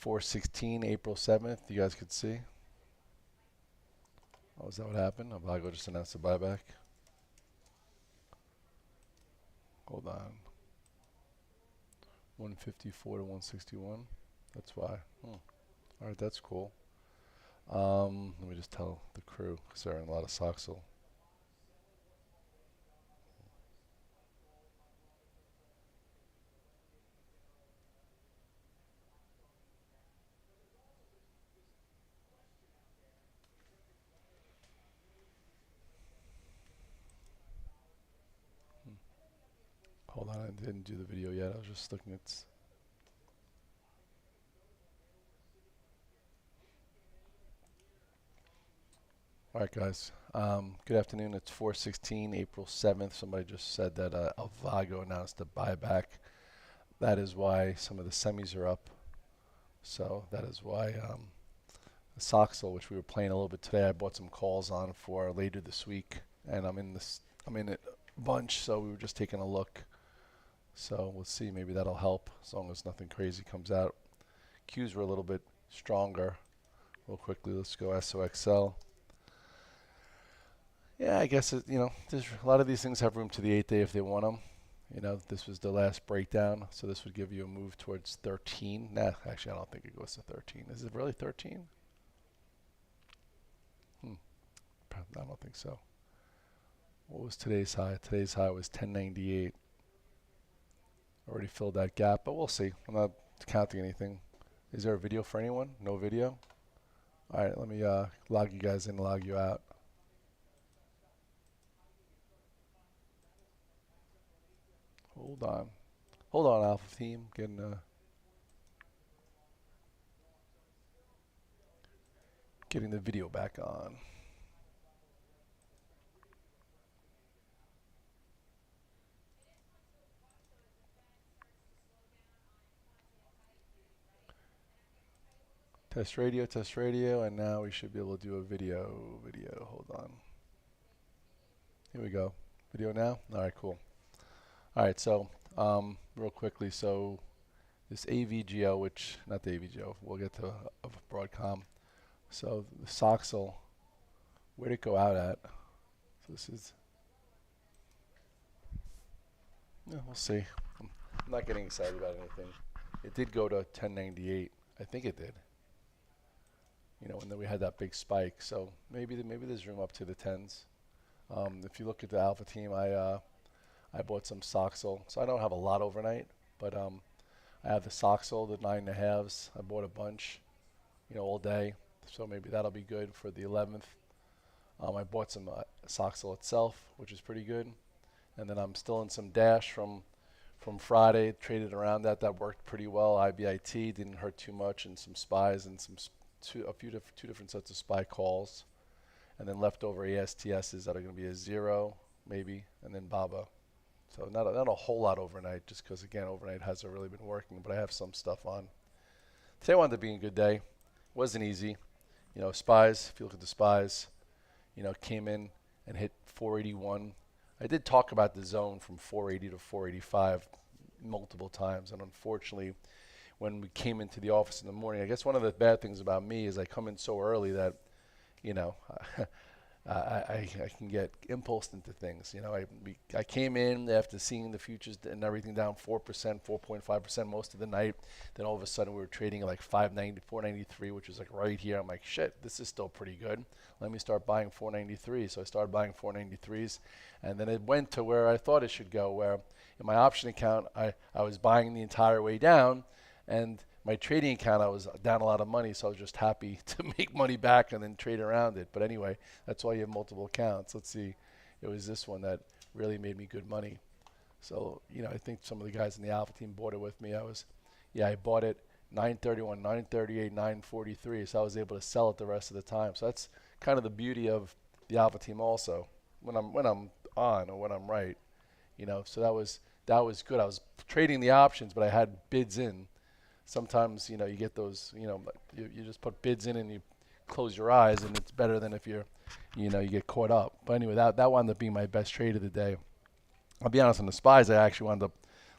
4/16, April 7th. You guys could see. Oh, is that what happened? Avago just announced a buyback. Hold on. 154 to 161. That's why. All right, that's cool. Let me just tell the crew because they're in a lot of Soxel. Hold on, I didn't do the video yet. I was just looking at. All right, guys. Good afternoon. It's 4/16, April 7th. Somebody just said that Avago announced a buyback. That is why some of the semis are up. So that is why the Soxel, which we were playing a little bit today, I bought some calls on for later this week, and I'm in it a bunch. So we were just taking a look. So we'll see. Maybe that'll help as long as nothing crazy comes out. Qs were a little bit stronger. Real quickly, let's go SOXL. Yeah, I guess there's a lot of these things have room to the 8-day if they want them. This was the last breakdown, so this would give you a move towards 13. Nah, actually, I don't think it goes to 13. Is it really 13? I don't think so. What was today's high? Today's high was 1098. Already filled that gap, but we'll see. I'm not counting anything. Is there a video for anyone? No video? All right, let me log you guys in, log you out. Hold on, Alpha Team. Getting the video back on. Test radio, and now we should be able to do a video. Hold on. Here we go. Video now? All right, cool. All right, so real quickly, so this AVGO, which, not the AVGO, we'll get to Broadcom. So the Soxel, where'd it go out at? So this is, yeah, we'll see. I'm not getting excited about anything. It did go to 1098. I think it did. And then we had that big spike. So maybe there's room up to the 10s. If you look at the Alpha Team, I bought some Soxel. So I don't have a lot overnight, but I have the Soxel, the 9.5s. I bought a bunch, all day. So maybe that'll be good for the 11th. I bought some Soxel itself, which is pretty good. And then I'm still in some Dash from Friday. Traded around that. That worked pretty well. IBIT didn't hurt too much, and some SPYs and two different sets of SPY calls. And then leftover ASTSs that are going to be a 0, maybe, and then BABA. So not a whole lot overnight, just because, again, overnight hasn't really been working, but I have some stuff on. Today wanted to be a good day. Wasn't easy. SPYs, if you look at the SPYs, came in and hit 481. I did talk about the zone from 480 to 485 multiple times, and unfortunately, when we came into the office in the morning, I guess one of the bad things about me is I come in so early that, I can get impulsed into things. I came in after seeing the futures and everything down 4%, 4.5% most of the night. Then all of a sudden we were trading at like 590, 493, which was like right here. I'm like, shit, this is still pretty good. Let me start buying 493. So I started buying 493s, and then it went to where I thought it should go, where in my option account, I was buying the entire way down, and my trading account, I was down a lot of money, so I was just happy to make money back and then trade around it. But anyway, that's why you have multiple accounts. Let's see. It was this one that really made me good money. So, I think some of the guys in the Alpha Team bought it with me. I bought it 931, 938, 943. So I was able to sell it the rest of the time. So that's kind of the beauty of the Alpha Team also. When I'm on or when I'm right, so that was good. I was trading the options, but I had bids in. Sometimes, you get those, you just put bids in and you close your eyes, and it's better than if you get caught up. But anyway, that wound up being my best trade of the day. I'll be honest, on the SPYs, I actually wound up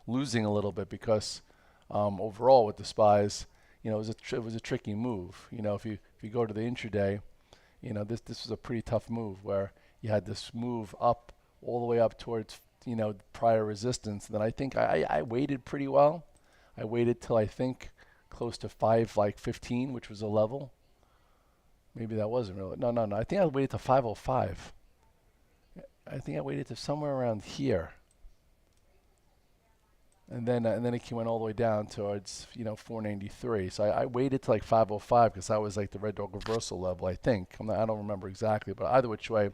losing a little bit because overall with the SPYs, it was a tricky move. If you go to the intraday, this was a pretty tough move where you had this move up all the way up towards prior resistance. And then I think I waited pretty well. I waited till I think close to 15, which was a level. Maybe that wasn't really. No, no, no. I think I waited to 505. I think I waited to somewhere around here. And then it went all the way down towards 493. So I waited to like 505 because that was like the red dog reversal level. I don't remember exactly, but either which way,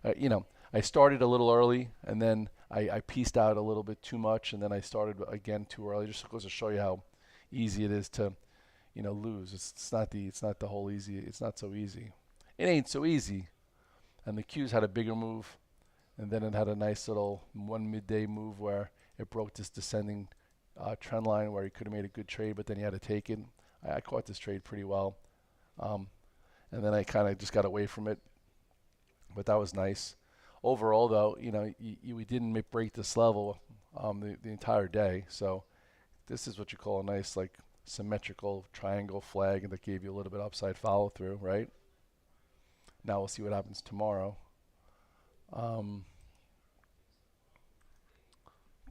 I started a little early and then I pieced out a little bit too much and then I started again too early. Just goes to show you how easy it is to lose. It's not the whole easy. It's not so easy. It ain't so easy. And the Q's had a bigger move, and then it had a nice little one midday move where it broke this descending trend line where he could have made a good trade, but then he had to take it. I caught this trade pretty well, and then I kind of just got away from it, but that was nice. Overall, though, we didn't break this level the entire day, so this is what you call a nice like symmetrical triangle flag that gave you a little bit upside follow through, right? Now we'll see what happens tomorrow.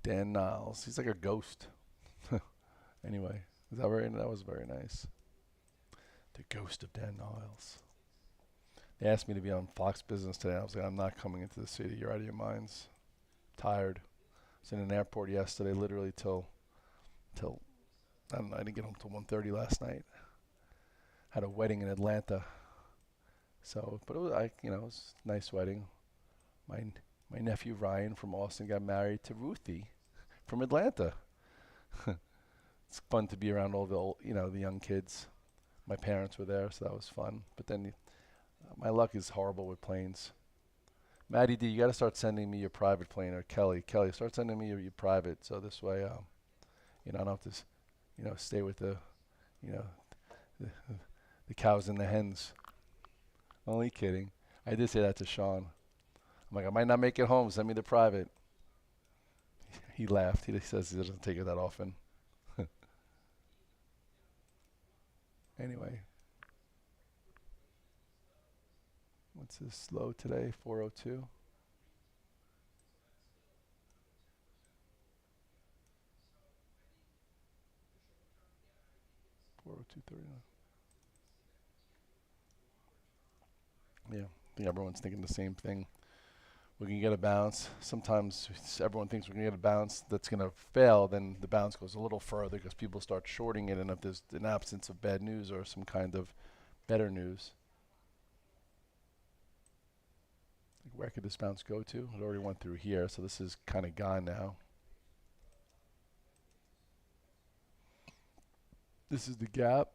Dan Niles, he's like a ghost. Anyway, that was very nice. The ghost of Dan Niles. They asked me to be on Fox Business today. I was like, I'm not coming into the city. You're out of your minds. Tired. I was in an airport yesterday, literally till I don't know. I didn't get home till 1:30 last night. Had a wedding in Atlanta. So, but it was a nice wedding. My nephew Ryan from Austin got married to Ruthie from Atlanta. It's fun to be around all the the young kids. My parents were there, so that was fun. But then my luck is horrible with planes. Maddie D, you got to start sending me your private plane, or Kelly, start sending me your private, so this way, I don't have to, stay with you know, the, the cows and the hens. Only kidding. I did say that to Sean. I'm like, I might not make it home. Send me the private. He laughed. He says he doesn't take it that often. Anyway, what's this low today? 402. 402.39. Yeah, I think everyone's thinking the same thing. We can get a bounce. Sometimes everyone thinks we're going to get a bounce that's going to fail. Then the bounce goes a little further because people start shorting it. And if there's an absence of bad news or some kind of better news, like where could this bounce go to? It already went through here, so this is kind of gone now. This is the gap.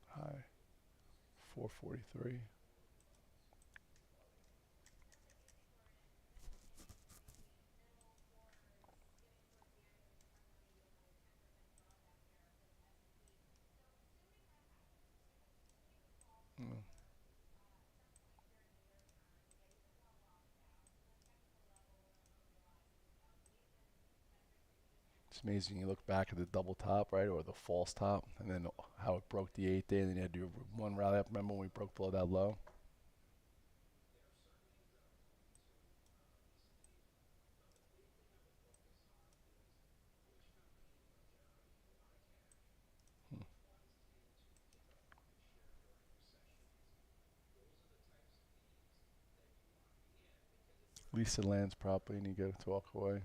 High. 443. Mm. It's amazing. You look back at the double top, right, or the false top, and then how it broke the 8th day, and then you had to do one rally up. Remember when we broke below that low? Hmm. At least it lands properly, and you get it to walk away.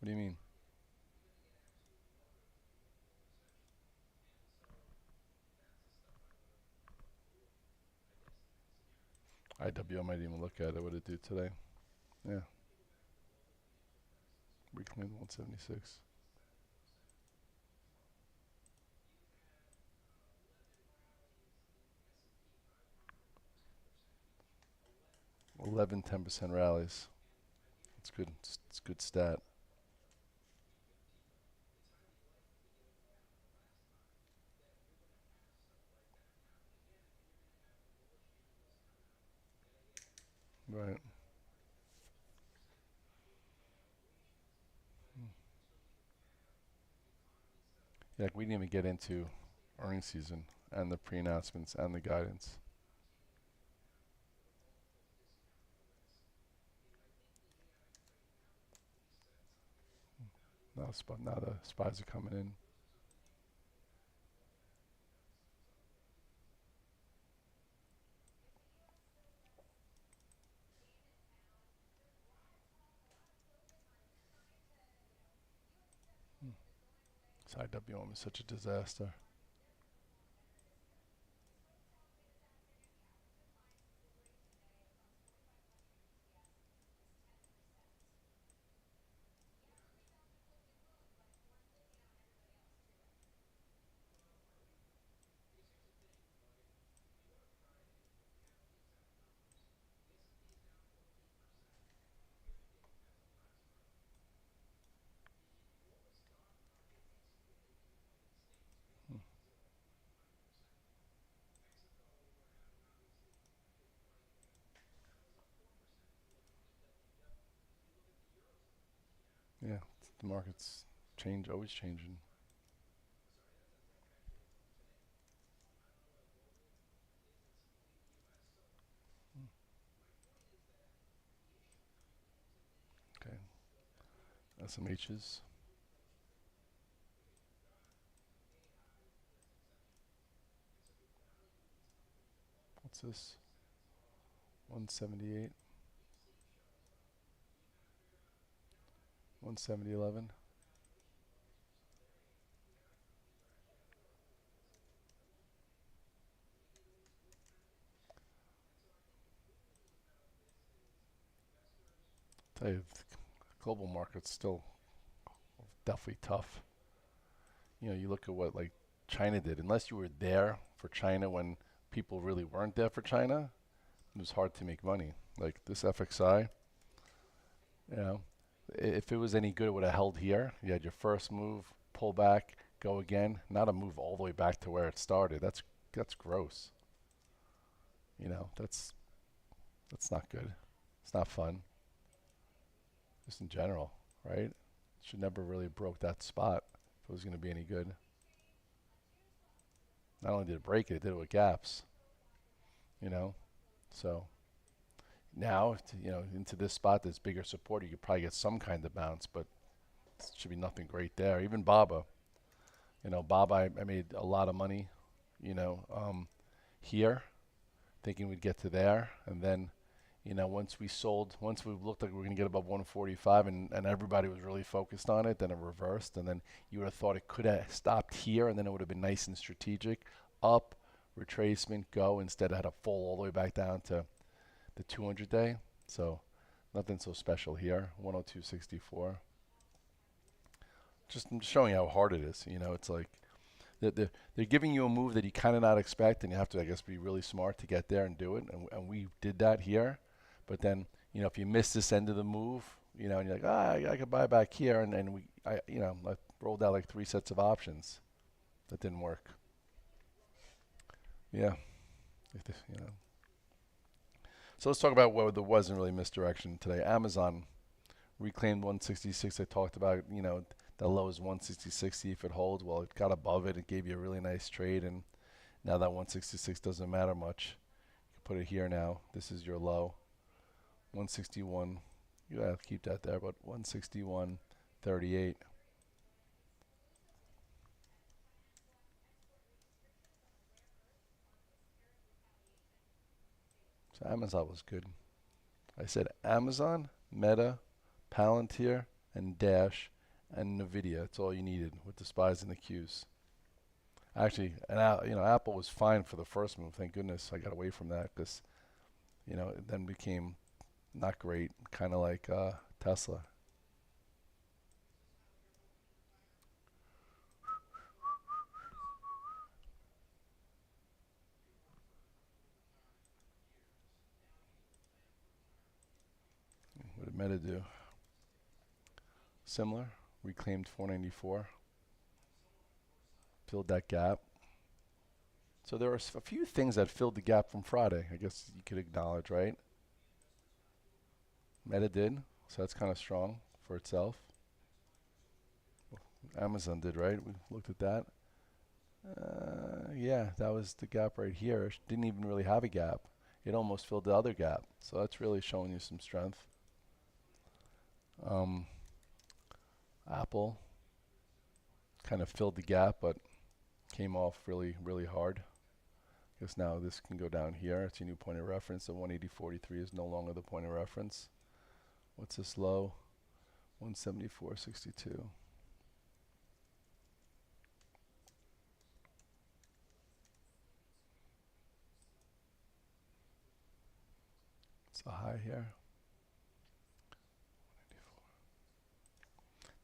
What do you mean? IW, I might even look at it. What it do today? Yeah, reclaimed 176. 11, 10% rallies. It's good. It's a good stat. Right. Yeah, like we didn't even get into earnings season and the pre-announcements and the guidance. Now the spies are coming in. This IWM is such a disaster. Yeah, the market's always changing. Okay, SMHs. What's this? 178, 170.11. Tell you, the global market's still definitely tough. You look at what like China did. Unless you were there for China when people really weren't there for China, it was hard to make money. Like this FXI, you know, if it was any good, it would have held here. You had your first move, pull back, go again. Not a move all the way back to where it started. That's gross. That's not good. It's not fun. Just in general, right? Should never really broke that spot if it was going to be any good. Not only did it break it, it did it with gaps. You know, so now into this spot, there's bigger support. You could probably get some kind of bounce, but it should be nothing great there. Even Baba, Baba, I made a lot of money, you know, um, here, thinking we'd get to there, and then once we looked like we were going to get above 145 and everybody was really focused on it, then it reversed. And then you would have thought it could have stopped here and then it would have been nice and strategic. Up, retracement, go. Instead, I had to fall all the way back down to the 200 day. So nothing so special here. 102.64. I'm just showing you how hard it is. It's like they're giving you a move that you kind of not expect, and you have to, I guess, be really smart to get there and do it. And we did that here. But then, if you miss this end of the move, and you're like, I could buy back here, and I rolled out like three sets of options. That didn't work. Yeah. You know. So let's talk about what there wasn't really misdirection today. Amazon reclaimed 166. I talked about, the low is 166. See if it holds. Well, it got above it. It gave you a really nice trade, and now that 166 doesn't matter much. You can put it here now. This is your low. 161. You gotta keep that there, but 161.38. So Amazon was good. I said Amazon, Meta, Palantir, and Dash, and Nvidia. That's all you needed with the spies and the Qs. Actually, Apple was fine for the first move. Thank goodness I got away from that because it then became not great, kind of like Tesla. What did Meta do? Similar, reclaimed 494, filled that gap. So there are a few things that filled the gap from Friday. I guess you could acknowledge, right? Meta did, so that's kind of strong for itself. Amazon did, right? We looked at that. Yeah, that was the gap right here. Didn't even really have a gap. It almost filled the other gap. So that's really showing you some strength. Um, Apple kind of filled the gap, but came off really, really hard. Guess now this can go down here. It's a new point of reference. The 180.43 is no longer the point of reference. What's this low? 174.62. It's a high here.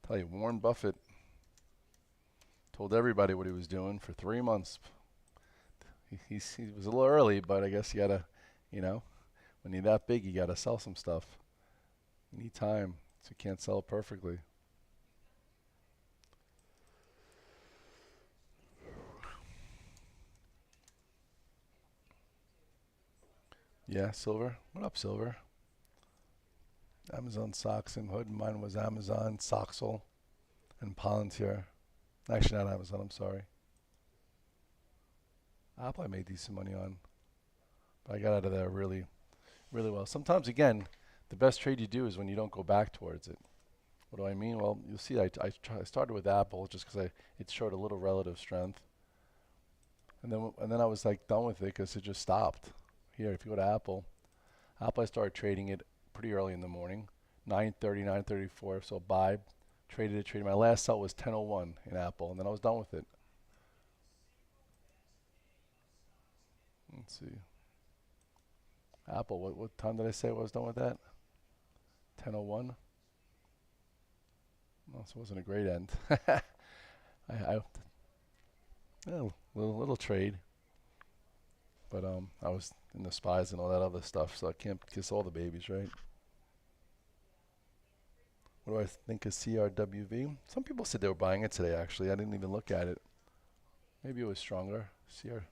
Tell you, Warren Buffett told everybody what he was doing for 3 months. He was a little early, but I guess you gotta, you know, when you're that big, you gotta sell some stuff. You need time, so you can't sell it perfectly. Yeah, Silver. What up, Silver? Amazon Socks and Hood. Mine was Amazon, Soxel, and Palantir. Actually, not Amazon, I'm sorry. Apple I made decent money on. But I got out of there really, really well. Sometimes, again, the best trade you do is when you don't go back towards it. What do I mean? Well, you'll see I started with Apple just because it showed a little relative strength. And then I was like done with it because it just stopped. Here, if you go to Apple, I started trading it pretty early in the morning, 9:30, 9:34. So buy, traded it, traded. My last sell was 10:01 in Apple, and then I was done with it. Let's see. Apple, what time did I say I was done with that? 10:01. Well, this wasn't a great end. I yeah, little trade, but I was in the spies and all that other stuff, so I can't kiss all the babies, right? What do I think of CRWV? Some people said they were buying it today. Actually, I didn't even look at it. Maybe it was stronger. CR,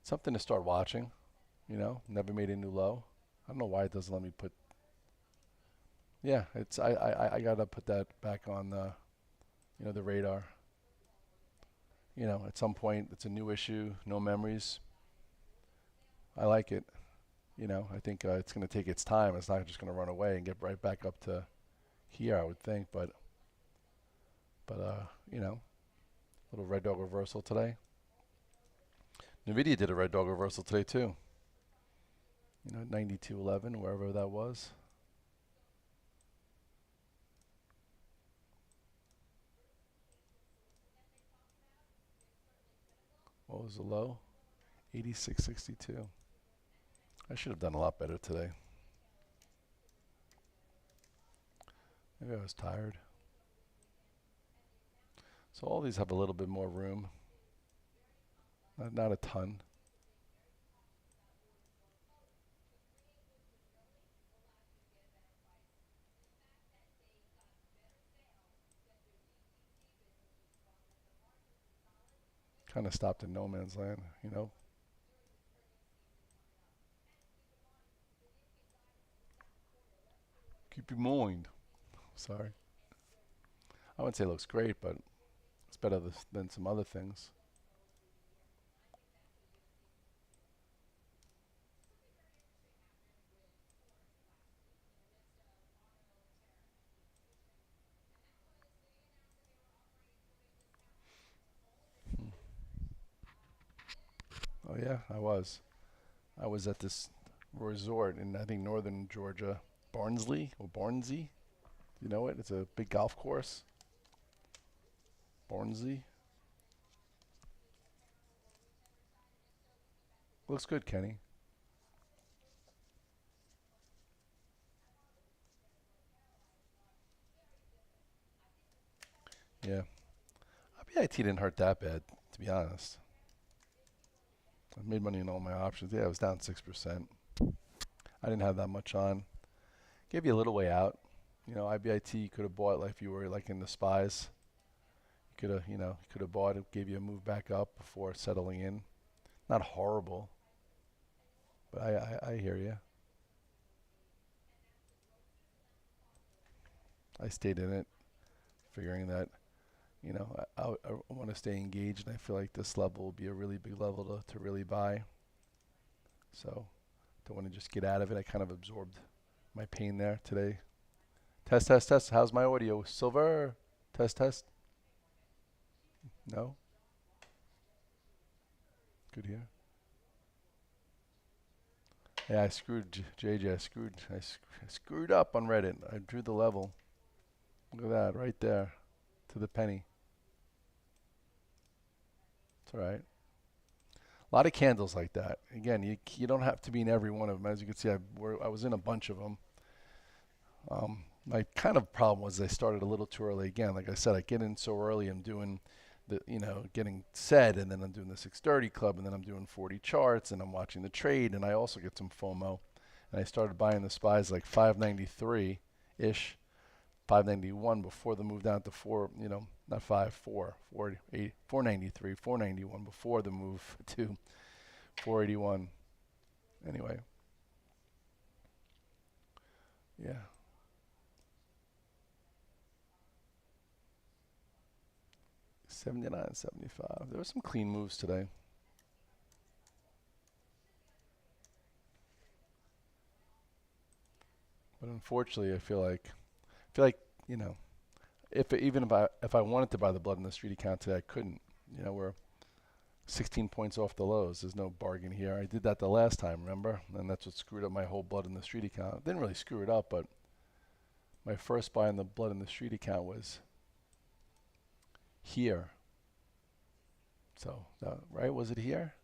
something to start watching. You know, never made a new low. I don't know why it doesn't let me put. Yeah, it's I gotta put that back on the the radar. At some point it's a new issue, no memories. I like it. I think it's going to take its time. It's not just going to run away and get right back up to here, I would think. But little red dog reversal today. Nvidia did a red dog reversal today too. 92.11, wherever that was. What was the low? 86.62. I should have done a lot better today. Maybe I was tired. So all these have a little bit more room. Not a ton. Kind of stopped in no man's land. Keep your mind. Sorry. I wouldn't say it looks great, but it's better than some other things. Hmm. Oh yeah, I was. I was at this resort in I think northern Georgia, Barnsley or Barnsey. You know it? It's a big golf course. Barnsley. Looks good, Kenny. Yeah. IBIT didn't hurt that bad, to be honest. I made money in all my options. Yeah, it was down 6%. I didn't have that much on. Gave you a little way out. IBIT you could have bought like if you were like in the spies. You could have bought it, gave you a move back up before settling in. Not horrible. But I hear you. I stayed in it, figuring that, I want to stay engaged, and I feel like this level will be a really big level to really buy. So don't want to just get out of it. I kind of absorbed my pain there today. Test, test, test. How's my audio? Silver. Test, test. No? Good here. Yeah, I screwed JJ. I screwed up on Reddit. I drew the level. Look at that right there to the penny. It's all right. A lot of candles like that. Again, you don't have to be in every one of them. As you can see, I was in a bunch of them. My kind of problem was I started a little too early again. Like I said, I get in so early. I'm doing getting set, and then I'm doing the 6:30 club, and then I'm doing 40 charts, and I'm watching the trade, and I also get some FOMO. And I started buying the SPYs like 593 ish, 591 before the move down to not 5, 4, 4, 8, 493, 491 before the move to 481. Anyway, yeah. 79, 75. There were some clean moves today. But unfortunately, I feel like, you know, if I wanted to buy the blood in the street account today, I couldn't. We're 16 points off the lows. There's no bargain here. I did that the last time, remember? And that's what screwed up my whole blood in the street account. Didn't really screw it up, but my first buy in the blood in the street account was here. So, right? Was it here?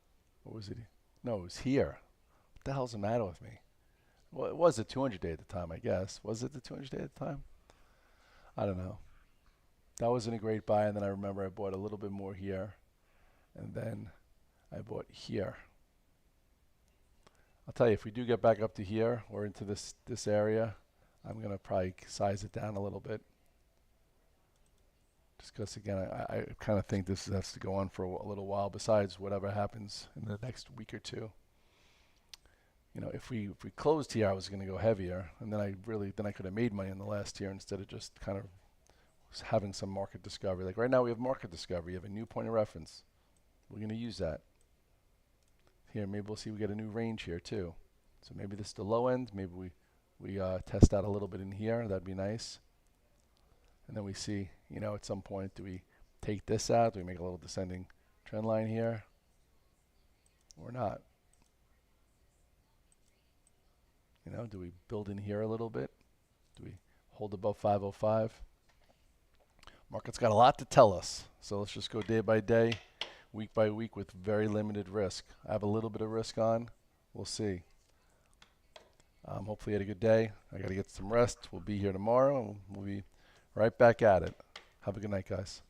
Or was it? No, it was here. What the hell's the matter with me? Well, it was the 200 day at the time, I guess. Was it the 200 day at the time? I don't know. That wasn't a great buy, and then I remember I bought a little bit more here, and then I bought here. I'll tell you, if we do get back up to here or into this area, I'm gonna probably size it down a little bit. Just because, again, I kind of think this has to go on for a little while. Besides whatever happens in the next week or two. If we closed here, I was going to go heavier, and then I could have made money in the last tier instead of just kind of having some market discovery. Like right now, we have market discovery. You have a new point of reference. We're going to use that. Here, maybe we'll see we get a new range here too. So maybe this is the low end. Maybe we test out a little bit in here. That'd be nice. And then we see, at some point, do we take this out? Do we make a little descending trend line here or not? Do we build in here a little bit? Do we hold above 505? Market's got a lot to tell us. So let's just go day by day, week by week with very limited risk. I have a little bit of risk on. We'll see. Hopefully you had a good day. I got to get some rest. We'll be here tomorrow, and we'll be right back at it. Have a good night, guys.